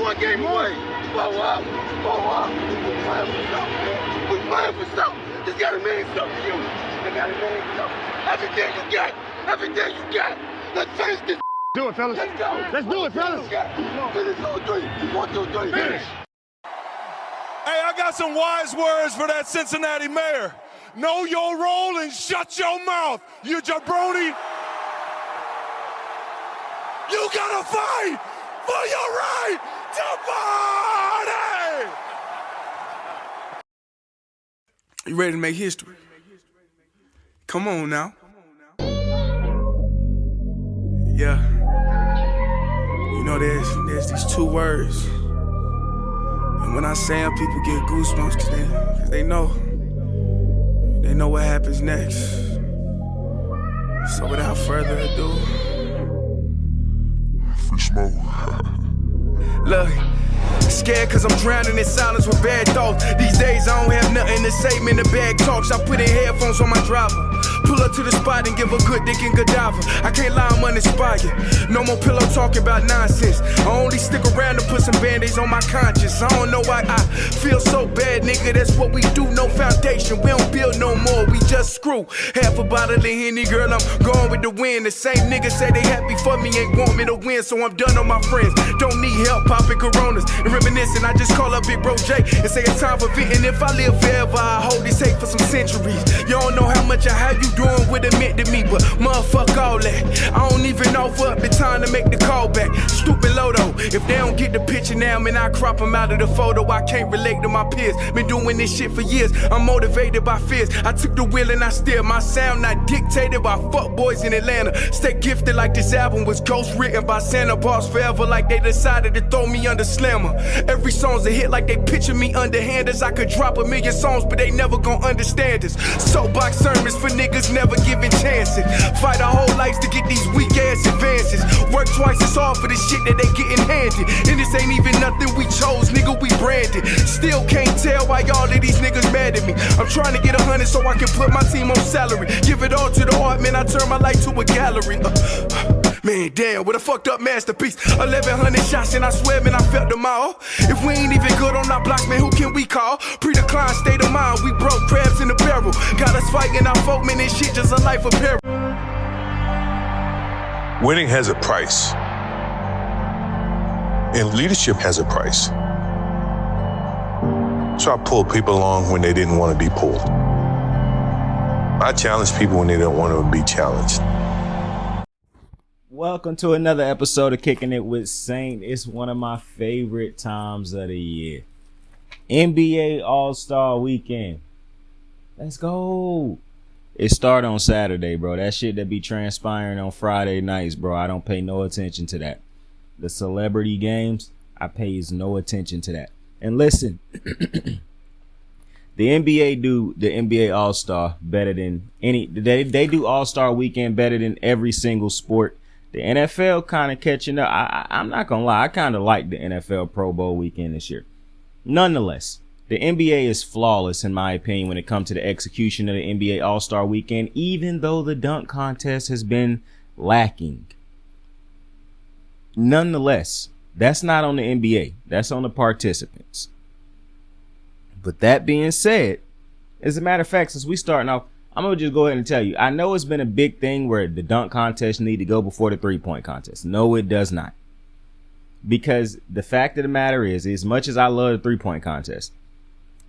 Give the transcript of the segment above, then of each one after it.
one game away. Blow up. We're playing for something, man. We're playing for something. It's gotta mean something to you. It gotta mean something. Everything you got. Let's finish this. Do it, fellas. Let's go. Let's do it, fellas. Finish 2-3. 1, 2, 3. Finish. Hey, I got some wise words for that Cincinnati mayor. Know your role and shut your mouth, you jabroni. You gotta fight for your right to party! You ready to make history? Come on now. Yeah. You know, there's these two words. And when I say them, people get goosebumps cause they know what happens next. So without further ado, free smoke. Look, scared cause I'm drowning in silence with bad thoughts. These days I don't have nothing to say, man, the bag talks. I put in headphones on my driver. Pull up to the spot and give a good dick and Godiva. I can't lie, I'm uninspired. No more pillow talking about nonsense. I only stick around to put some band-aids on my conscience. I don't know why I feel so bad, nigga. That's what we do, no foundation. We don't build no more, we just screw. Half a bottle of Henny, girl, I'm going with the wind. The same niggas say they happy for me, ain't want me to win. So I'm done on my friends. Don't need help popping Coronas and reminiscing. I just call up Big Bro J and say it's time for venting. If I live forever, I hold this hate for some centuries. You don't know how much or how you doing what it meant to me, but motherfuck all that. I don't even offer up the time to make the call back. Stupid Lodo, if they don't get the picture now, man, I crop them out of the photo. I can't relate to my peers. Been doing this shit for years. I'm motivated by fears. I took the wheel and I steer. My sound not dictated by fuck boys in Atlanta. Stay gifted like this album was ghost written by Santa Bars forever, like they decided to throw me under Slammer. Every song's a hit like they picture me underhanders. I could drop 1,000,000 songs, but they never gon' understand us. Soapbox sermons for niggas never giving chances. Fight our whole lives to get these weak ass advances. Work twice as hard for the shit that they getting handed. And this ain't even nothing we chose, nigga, we branded. Still can't tell why all of these niggas mad at me. I'm trying to get 100 so I can put my team on salary. Give it all to the art, man, I turn my life to a gallery. Man, damn, what a fucked up masterpiece. 1,100 shots and I swear, man, I felt them all. If we ain't even good on our block, man, who can we call? Pre-decline state of mind, we broke crabs in the barrel. Got us fighting our folk, man, this shit just a life of peril. Winning has a price. And leadership has a price. So I pulled people along when they didn't want to be pulled. I challenge people when they don't want to be challenged. Welcome to another episode of Kicking It with Saint. It's one of my favorite times of the year. NBA All-Star Weekend. Let's go. It started on Saturday, bro. That shit that be transpiring on Friday nights, bro. I don't pay no attention to that. The celebrity games, I pays no attention to that. And listen, the NBA do the NBA All-Star better than any. They do All-Star Weekend better than every single sport. The NFL kind of catching up. I'm not going to lie. I kind of like the NFL Pro Bowl weekend this year. Nonetheless, the NBA is flawless, in my opinion, when it comes to the execution of the NBA All-Star Weekend, even though the dunk contest has been lacking. Nonetheless, that's not on the NBA. That's on the participants. But that being said, as a matter of fact, since we starting off, I'm going to just go ahead and tell you, I know it's been a big thing where the dunk contest need to go before the three-point contest. No, it does not. Because the fact of the matter is, as much as I love the three-point contest,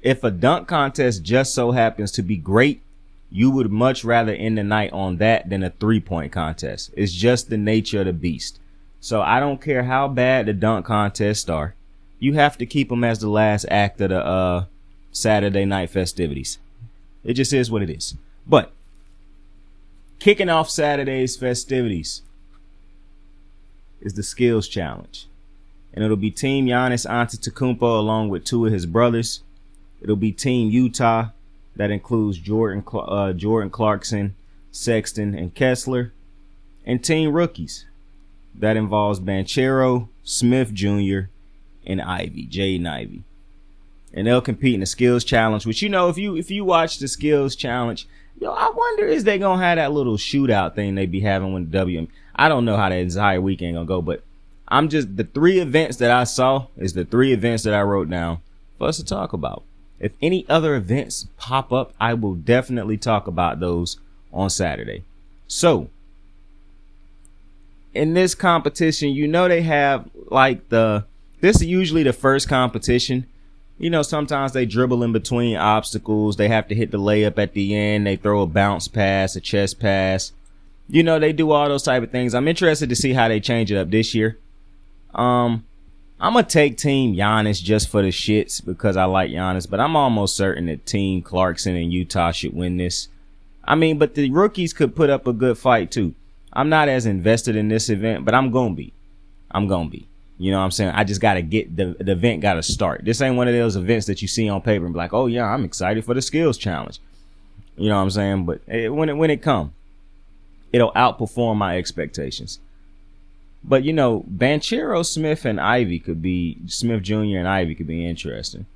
if a dunk contest just so happens to be great, you would much rather end the night on that than a three-point contest. It's just the nature of the beast. So I don't care how bad the dunk contests are. You have to keep them as the last act of the Saturday night festivities. It just is what it is. But kicking off Saturday's festivities is the Skills Challenge. And it'll be Team Giannis Antetokounmpo along with two of his brothers. It'll be Team Utah. That includes Jordan Clarkson, Sexton, and Kessler. And Team Rookies. That involves Banchero, Smith Jr., and Ivy, Jaden Ivey. And they'll compete in the Skills Challenge, which, you know, if you watch the Skills Challenge, yo, I wonder, is they gonna have that little shootout thing they be having when the I don't know how that entire weekend gonna go, but I'm just, the 3 events that I saw is the 3 events that I wrote down for us to talk about. If any other events pop up, I will definitely talk about those on Saturday. So in this competition, you know, they have like this is usually the first competition. You know, sometimes they dribble in between obstacles. They have to hit the layup at the end. They throw a bounce pass, a chest pass. You know, they do all those type of things. I'm interested to see how they change it up this year. I'm going to take Team Giannis just for the shits because I like Giannis, but I'm almost certain that Team Clarkson and Utah should win this. I mean, but the rookies could put up a good fight too. I'm not as invested in this event, but I'm going to be. You know what I'm saying? I just got to get the event got to start. This ain't one of those events that you see on paper and be like, oh yeah, I'm excited for the skills challenge. You know what I'm saying? But when it comes, it'll outperform my expectations. But, you know, Banchero, Smith, and Ivy could be, Smith Jr. and Ivy could be interesting.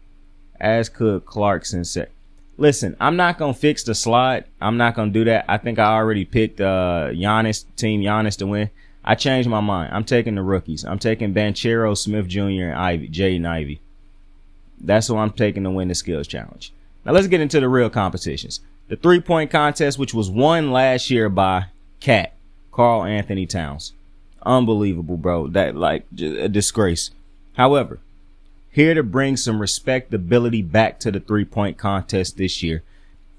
As could Clarkson said. Listen, I'm not going to fix the slide. I'm not going to do that. I think I already picked Team Giannis to win. I changed my mind. I'm taking the rookies. I'm taking Banchero, Smith Jr., and Ivy, Jaden Ivy. That's who I'm taking to win the skills challenge. Now let's get into the real competitions. The 3-point contest, which was won last year by Cat, Karl Anthony Towns. Unbelievable, bro. That, like, a disgrace. However, here to bring some respectability back to the 3-point contest this year.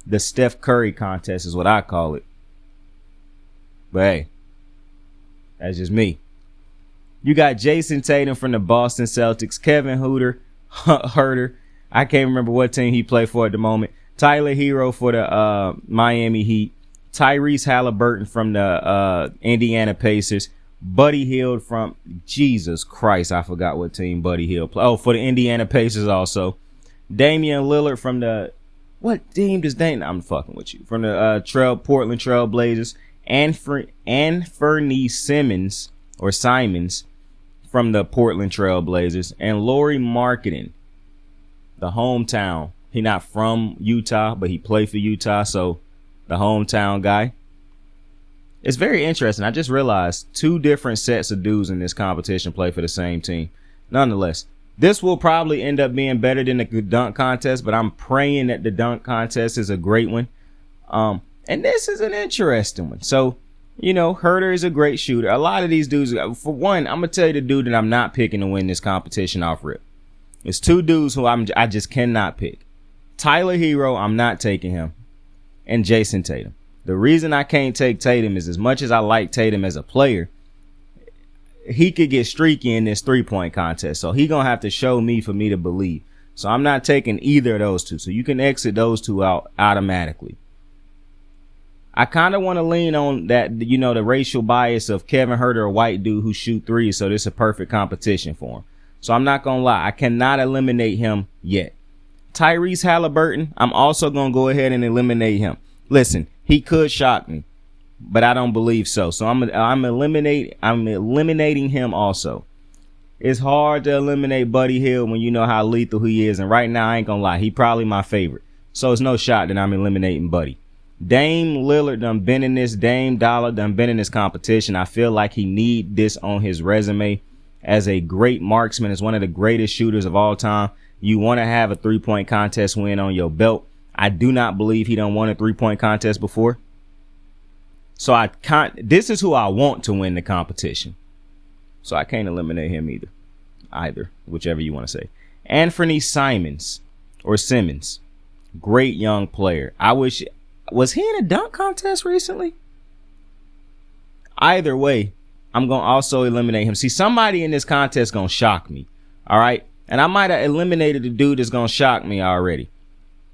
The Steph Curry contest is what I call it. But hey, that's just me. You got Jason Tatum from the Boston Celtics, Kevin Huerter. I can't remember what team he played for at the moment. Tyler Hero for the Miami Heat. Tyrese Halliburton from the Indiana Pacers. Buddy Hield from, Jesus Christ, I forgot what team Buddy Hield played. Oh, for the Indiana Pacers also. Damian Lillard from the, what team does Damian, I'm fucking with you. From the Portland Trail Blazers. Anthony Simons from the Portland Trail Blazers. And Lauri Markkanen, the hometown. He not from Utah, but he played for Utah, so the hometown guy. It's very interesting. I just realized 2 different sets of dudes in this competition play for the same team. Nonetheless, this will probably end up being better than the dunk contest, but I'm praying that the dunk contest is a great one. And this is an interesting one. So, you know, Huerter is a great shooter. A lot of these dudes, for one, I'm going to tell you the dude that I'm not picking to win this competition off rip. It's 2 dudes who I just cannot pick. Tyler Hero, I'm not taking him. And Jason Tatum. The reason I can't take Tatum is as much as I like Tatum as a player, he could get streaky in this 3-point contest. So he going to have to show me for me to believe. So I'm not taking either of those 2. So you can exit those 2 out automatically. I kind of want to lean on that, you know, the racial bias of Kevin Huerter, a white dude who shoot threes. So this is a perfect competition for him. So I'm not going to lie. I cannot eliminate him yet. Tyrese Halliburton, I'm also going to go ahead and eliminate him. Listen, he could shock me, but I don't believe so. So I'm eliminating him also. It's hard to eliminate Buddy Hield when you know how lethal he is. And right now, I ain't gonna lie, he probably my favorite. So it's no shot that I'm eliminating Buddy. Dame Lillard done been in this. Dame Dollar done been in this competition. I feel like he need this on his resume as a great marksman, as one of the greatest shooters of all time. You want to have a 3-point contest win on your belt. I do not believe he done won a 3-point contest before. So this is who I want to win the competition. So I can't eliminate him either, whichever you want to say. Anthony Simmons. Great young player. Was he in a dunk contest recently? Either way, I'm going to also eliminate him. See, somebody in this contest going to shock me. All right. And I might have eliminated the dude that's going to shock me already.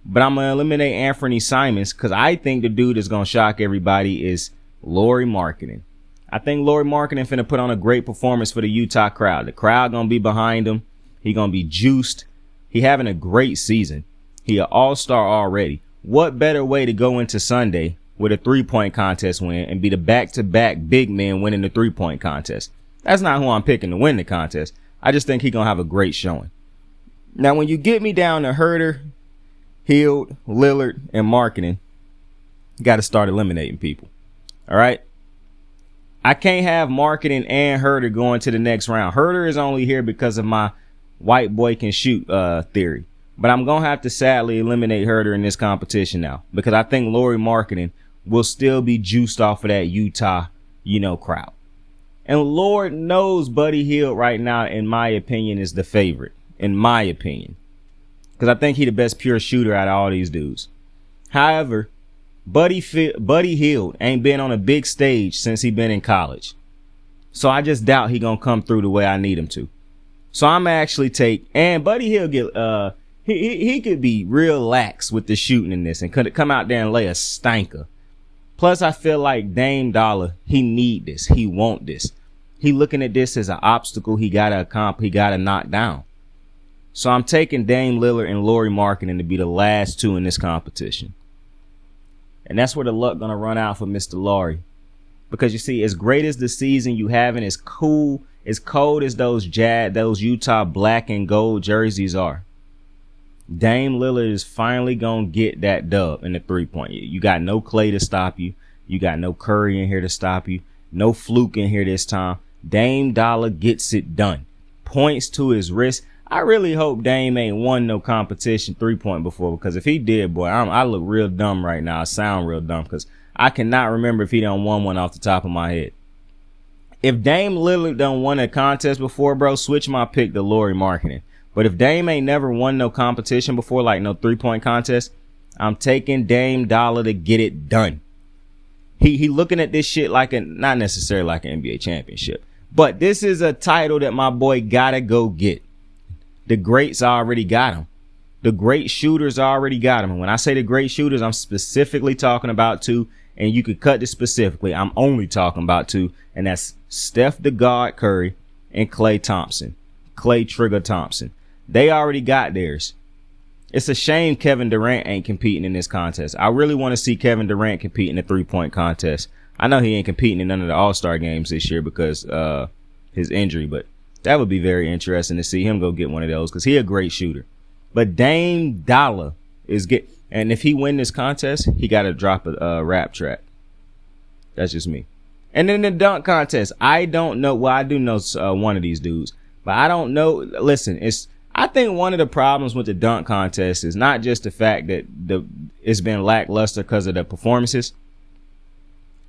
But I'm going to eliminate Anthony Simmons because I think the dude that's going to shock everybody is Lauri Markkanen. I think Lauri Markkanen finna put on a great performance for the Utah crowd. The crowd going to be behind him. He going to be juiced. He having a great season. He an all-star already. What better way to go into Sunday with a 3-point contest win and be the back-to-back big man winning the 3-point contest? That's not who I'm picking to win the contest. I just think he going to have a great showing. Now, when you get me down to Huerter, Hield, Lillard, and Markkanen, you got to start eliminating people. All right? I can't have Marketing and Herder going to the next round. Herder is only here because of my white boy can shoot theory. But I'm going to have to sadly eliminate Herder in this competition now because I think Lauri Marketing will still be juiced off of that Utah, crowd. And Lord knows Buddy Hield right now, in my opinion, is the favorite. In my opinion. Because I think he the best pure shooter out of all these dudes. However, Buddy Hield ain't been on a big stage since he been in college. So I just doubt he gonna come through the way I need him to. So I'm actually and Buddy Hield get he could be real lax with the shooting in this and could come out there and lay a stanker. Plus I feel like Dame Dollar, he need this. He want this. He looking at this as an obstacle he gotta knock down. So I'm taking Dame Lillard and Lauri Markkanen to be the last two in this competition. And that's where the luck gonna run out for Mr. Lauri. Because you see, as great as the season you having, as cold as those Utah black and gold jerseys are, Dame Lillard is finally gonna get that dub in the 3-point. You got no Clay to stop you. You got no Curry in here to stop you. No fluke in here this time. Dame Dollar gets it done. Points to his wrist. I really hope Dame ain't won no competition 3-point before, because if he did, boy, I look real dumb right now. I sound real dumb because I cannot remember if he done won one off the top of my head. If Dame Lillard done won a contest before, bro, switch my pick to Lauri Markkanen. But if Dame ain't never won no competition before, like no 3-point contest, I'm taking Dame Dollar to get it done. He looking at this shit like not necessarily like an NBA championship, but this is a title that my boy gotta go get. The greats already got him. The great shooters already got him. And when I say the great shooters, I'm specifically talking about two, and you could cut this specifically. I'm only talking about two, and that's Steph the God Curry and Klay Trigger Thompson. They already got theirs. It's a shame Kevin Durant ain't competing in this contest. I really want to see Kevin Durant compete in the 3-point contest. I know he ain't competing in none of the All-Star games this year because his injury, but that would be very interesting to see him go get one of those because he a great shooter. But Dame Dollar and if he win this contest, he got to drop a rap track. That's just me. And then the dunk contest, I don't know. Well, I do know one of these dudes, but I don't know. Listen, I think one of the problems with the dunk contest is not just the fact that it's been lackluster because of the performances.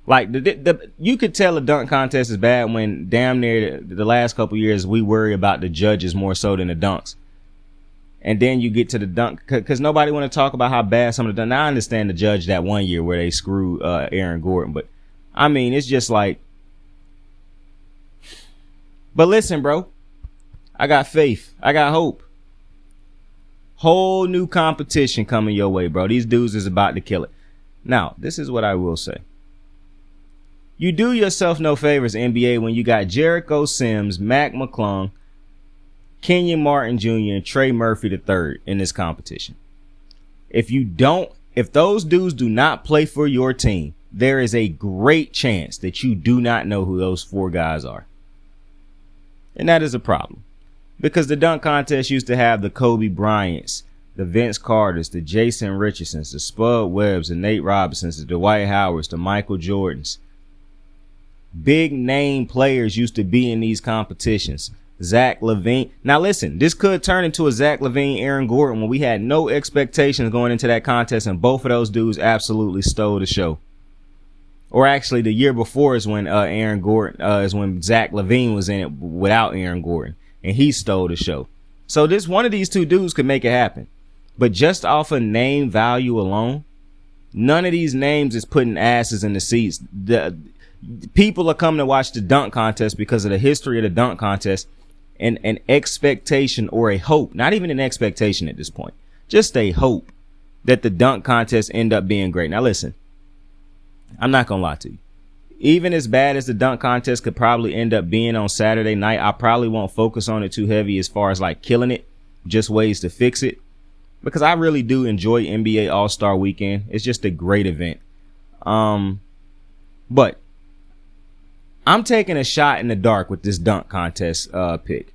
Like you could tell a dunk contest is bad when damn near the last couple years we worry about the judges more so than the dunks. And then you get to the dunk because nobody want to talk about how bad some of the dunk. Now I understand the judge that one year where they screwed Aaron Gordon, but I mean it's just like. But listen, bro, I got faith. I got hope. Whole new competition coming your way, bro. These dudes is about to kill it. Now, this is what I will say. You do yourself no favors, NBA, when you got Jericho Sims, Mac McClung, Kenyon Martin Jr., and Trey Murphy III in this competition. If those dudes do not play for your team, there is a great chance that you do not know who those 4 guys are. And that is a problem. Because the dunk contest used to have the Kobe Bryants, the Vince Carters, the Jason Richardsons, the Spud Webbs, the Nate Robinsons, the Dwight Howards, the Michael Jordans. Big name players used to be in these competitions. Zach LaVine. Now listen, this could turn into a Zach LaVine, Aaron Gordon when we had no expectations going into that contest and both of those dudes absolutely stole the show. Or actually the year before is when Aaron Gordon is when Zach LaVine was in it without Aaron Gordon and he stole the show. So one of these two dudes could make it happen. But just off of name value alone, none of these names is putting asses in the seats. People are coming to watch the dunk contest because of the history of the dunk contest and an expectation or a hope, not even an expectation at this point, just a hope that the dunk contest end up being great. Now listen, I'm not going to lie to you. Even as bad as the dunk contest could probably end up being on Saturday night, I probably won't focus on it too heavy as far as like killing it, just ways to fix it. Because I really do enjoy NBA All-Star Weekend. It's just a great event. But I'm taking a shot in the dark with this dunk contest pick.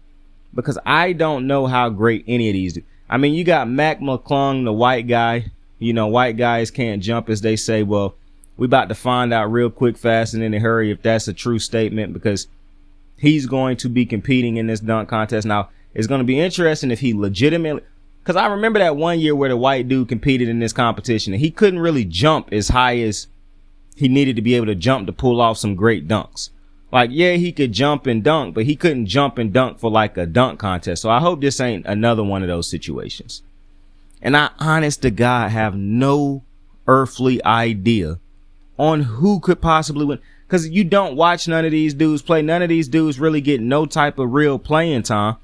Because I don't know how great any of these do. I mean, you got Mac McClung, the white guy. You know, white guys can't jump, as they say. Well, We about to find out real quick, fast, and in a hurry if that's a true statement, because he's going to be competing in this dunk contest. Now, it's going to be interesting if he legitimately, because I remember that one year where the white dude competed in this competition and he couldn't really jump as high as he needed to be able to jump to pull off some great dunks. Like, yeah, he could jump and dunk, but he couldn't jump and dunk for like a dunk contest. So I hope this ain't another one of those situations. And I, honest to God, have no earthly idea on who could possibly win. Because you don't watch none of these dudes play. None of these dudes really get no type of real playing time.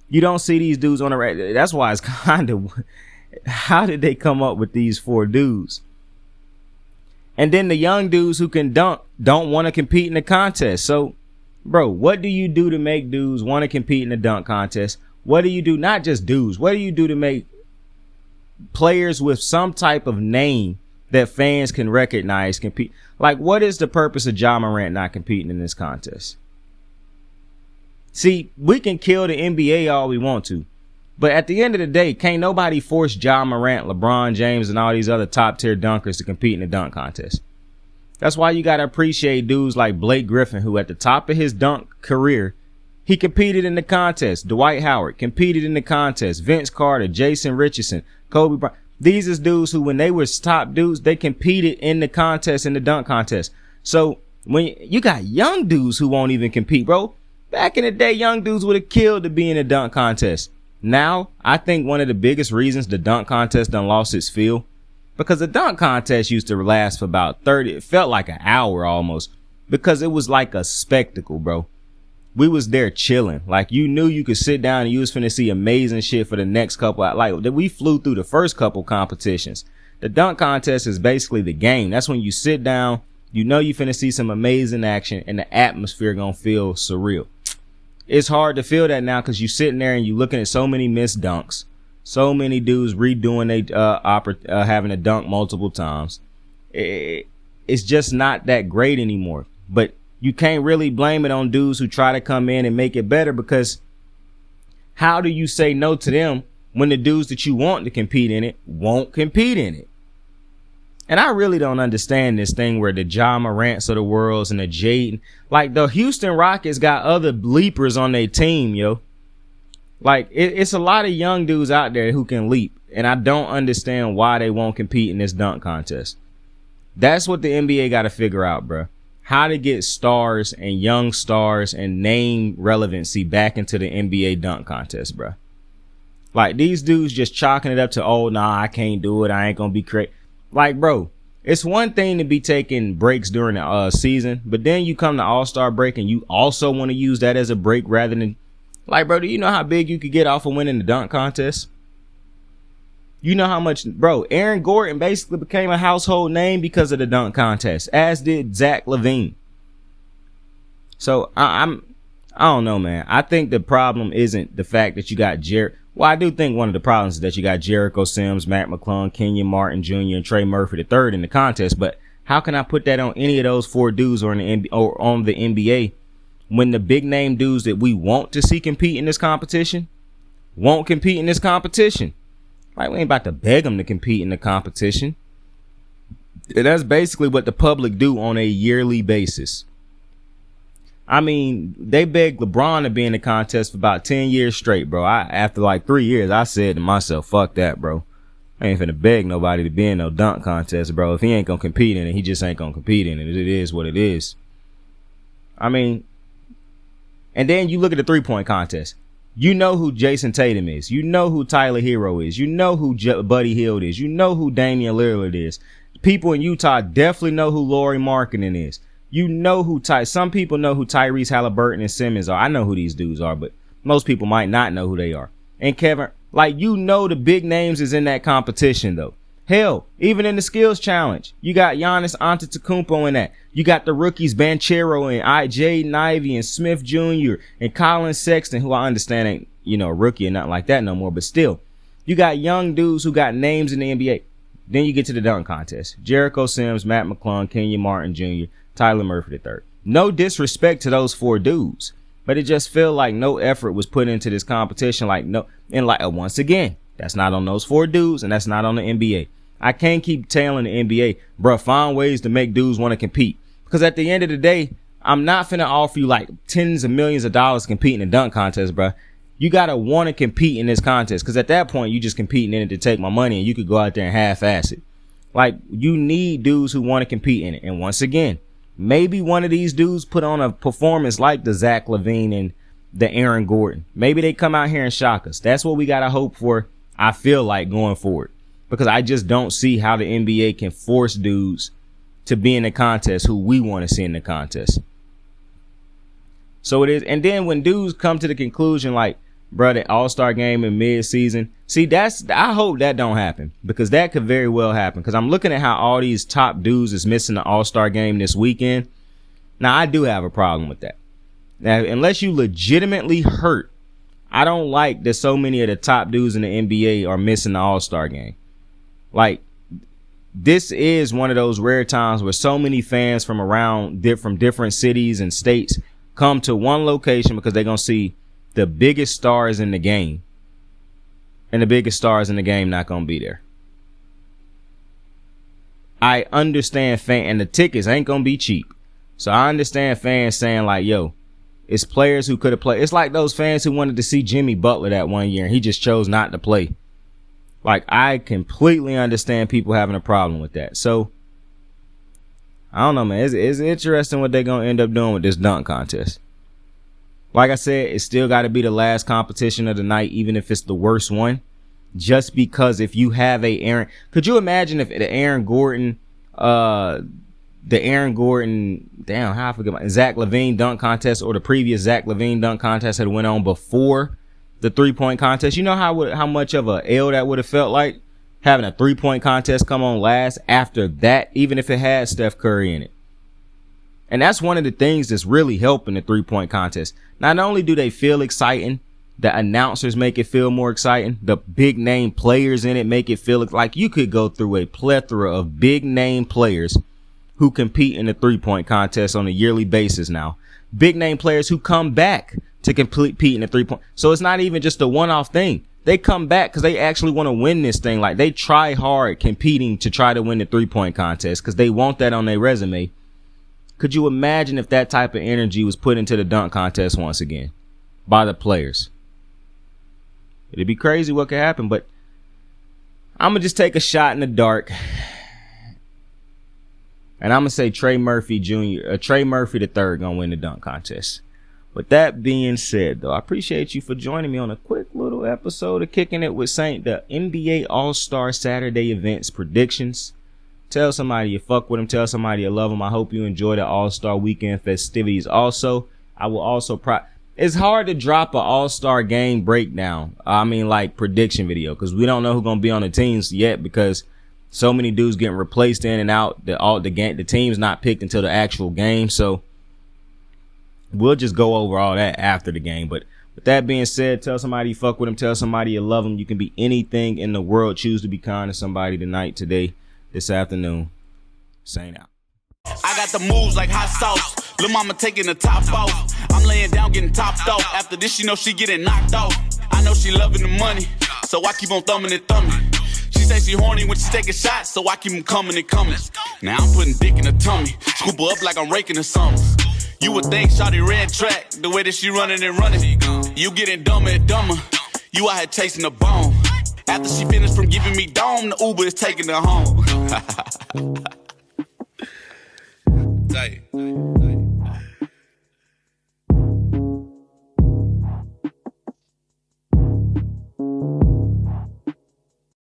You don't see these dudes on the. That's why it's kind of. How did they come up with these 4 dudes? And then the young dudes who can dunk don't want to compete in the contest. So, bro, what do you do to make dudes want to compete in the dunk contest? What do you do? Not just dudes. What do you do to make players with some type of name that fans can recognize compete? Like, what is the purpose of Ja Morant not competing in this contest? See, we can kill the NBA all we want to, but at the end of the day, can't nobody force Ja Morant, LeBron James, and all these other top tier dunkers to compete in the dunk contest. That's why you got to appreciate dudes like Blake Griffin, who at the top of his dunk career, he competed in the contest. Dwight Howard competed in the contest. Vince Carter, Jason Richardson, Kobe Bryant. These is dudes who, when they were top dudes, they competed in the contest, in the dunk contest. So when you got young dudes who won't even compete, bro. Back in the day, young dudes would have killed to be in a dunk contest. Now, I think one of the biggest reasons the dunk contest done lost its feel, because the dunk contest used to last for about 30, it felt like an hour almost, because it was like a spectacle, bro. We was there chilling. Like, you knew you could sit down and you was finna see amazing shit for the next couple. Like, we flew through the first couple competitions. The dunk contest is basically the game. That's when you sit down, you know you finna see some amazing action, and the atmosphere gonna feel surreal. It's hard to feel that now because you sitting there and you looking at so many missed dunks, so many dudes redoing they having a dunk multiple times. It's just not that great anymore. But you can't really blame it on dudes who try to come in and make it better, because how do you say no to them when the dudes that you want to compete in it won't compete in it? And I really don't understand this thing where the Ja Morants of the worlds and the Jaden, like the Houston Rockets got other leapers on their team, yo. Like it's a lot of young dudes out there who can leap, and I don't understand why they won't compete in this dunk contest. That's what the NBA got to figure out, bro. How to get stars and young stars and name relevancy back into the NBA dunk contest, bro. Like, these dudes just chalking it up to, oh, nah, I can't do it. I ain't gonna be crazy. Like, bro, it's one thing to be taking breaks during the season, but then you come to All-Star break and you also want to use that as a break rather than, like, bro, do you know how big you could get off of winning the dunk contest? You know how much, bro, Aaron Gordon basically became a household name because of the dunk contest, as did Zach LaVine. So I don't know, man. I think the problem isn't the fact that you got well, I do think one of the problems is that you got Jericho Sims, Mac McClung, Kenyon Martin Jr., and Trey Murphy III in the contest. But how can I put that on any of those 4 dudes or on the NBA when the big name dudes that we want to see compete in this competition won't compete in this competition? Like, we ain't about to beg them to compete in the competition. And that's basically what the public do on a yearly basis. I mean, they begged LeBron to be in the contest for about 10 years straight, bro. After like 3 years, I said to myself, fuck that, bro. I ain't finna beg nobody to be in no dunk contest, bro. If he ain't gonna compete in it, he just ain't gonna compete in it. It is what it is. I mean, and then you look at the 3-point contest. You know who Jason Tatum is. You know who Tyler Hero is. You know who Buddy Hield is. You know who Damian Lillard is. People in Utah definitely know who Lauri Markkanen is. You know who some people know who Tyrese Halliburton and Simmons are. I know who these dudes are, but most people might not know who they are. And Kevin, like, you know the big names is in that competition, though. Hell, even in the skills challenge, you got Giannis Antetokounmpo in that. You got the rookies Banchero and Jaden Ivey and Smith Jr. and Colin Sexton, who I understand ain't, a rookie and nothing like that no more. But still, you got young dudes who got names in the NBA. Then you get to the dunk contest. Jericho Sims, Matt McClung, Kenyon Martin Jr., Tyler Murphy III. No disrespect to those 4 dudes, but it just felt like no effort was put into this competition. Once again, that's not on those 4 dudes, and that's not on the NBA. I can't keep telling the NBA, bro, find ways to make dudes want to compete. Because at the end of the day, I'm not finna offer you like tens of millions of dollars competing in dunk contest, bro. You gotta want to compete in this contest. Because at that point, you just competing in it to take my money, and you could go out there and half-ass it. Like, you need dudes who want to compete in it. And once again, maybe one of these dudes put on a performance like the Zach LaVine and the Aaron Gordon. Maybe they come out here and shock us. That's what we got to hope for, I feel like, going forward. Because I just don't see how the NBA can force dudes to be in the contest who we want to see in the contest. So it is. And then when dudes come to the conclusion, like, bro, the All-Star game in mid-season. See, I hope that don't happen, because that could very well happen. Because I'm looking at how all these top dudes is missing the All-Star game this weekend. Now, I do have a problem with that. Now, unless you legitimately hurt, I don't like that so many of the top dudes in the NBA are missing the All-Star game. Like, this is one of those rare times where so many fans from different cities and states come to one location because they're going to see the biggest stars in the game, and the biggest stars in the game not gonna be there. I understand and the tickets ain't gonna be cheap, so I understand fans saying like, yo, it's players who could have played. It's like those fans who wanted to see Jimmy Butler that one year and he just chose not to play. Like, I completely understand people having a problem with that. So I don't know, man. It's interesting what they're gonna end up doing with this dunk contest. Like I said, it's still got to be the last competition of the night, even if it's the worst one. Just because if you have could you imagine if the Aaron Gordon, Zach LaVine dunk contest, or the previous Zach LaVine dunk contest had went on before the 3-point contest? You know how much of a L that would have felt like, having a 3-point contest come on last after that, even if it had Steph Curry in it. And that's one of the things that's really helping the 3-point contest. Not only do they feel exciting, the announcers make it feel more exciting. The big name players in it make it feel like you could go through a plethora of big name players who compete in the 3-point contest on a yearly basis now. Big name players who come back to compete in the 3-point. So it's not even just a one-off thing. They come back because they actually want to win this thing. Like, they try hard competing to try to win the 3-point contest because they want that on their resume. Could you imagine if that type of energy was put into the dunk contest once again by the players? It'd be crazy what could happen, but I'm going to just take a shot in the dark. And I'm going to say Trey Murphy III going to win the dunk contest. With that being said, though, I appreciate you for joining me on a quick little episode of Kicking It with Saint, the NBA All-Star Saturday events predictions. Tell somebody you fuck with them. Tell somebody you love them. I hope you enjoy the All-Star weekend festivities. Also, I will also it's hard to drop an All-Star game breakdown. I mean, like, prediction video, because we don't know who's going to be on the teams yet, because so many dudes getting replaced in and out. The team's not picked until the actual game. So we'll just go over all that after the game. But with that being said, tell somebody you fuck with them. Tell somebody you love them. You can be anything in the world. Choose to be kind to somebody tonight, today, this afternoon. Saint out. I got the moves like hot sauce. Lil' mama taking the top off. I'm laying down getting topped off. After this, she know she getting knocked off. I know she loving the money, so I keep on thumbing and thumbing. She say she horny when she taking shots, so I keep them coming and coming. Now I'm putting dick in her tummy, scoop her up like I'm raking her something. You would think shawty red track, the way that she running and running. You getting dumber and dumber. You out here chasing the bone. After she finished from giving me dome, the Uber is taking her home. Tight.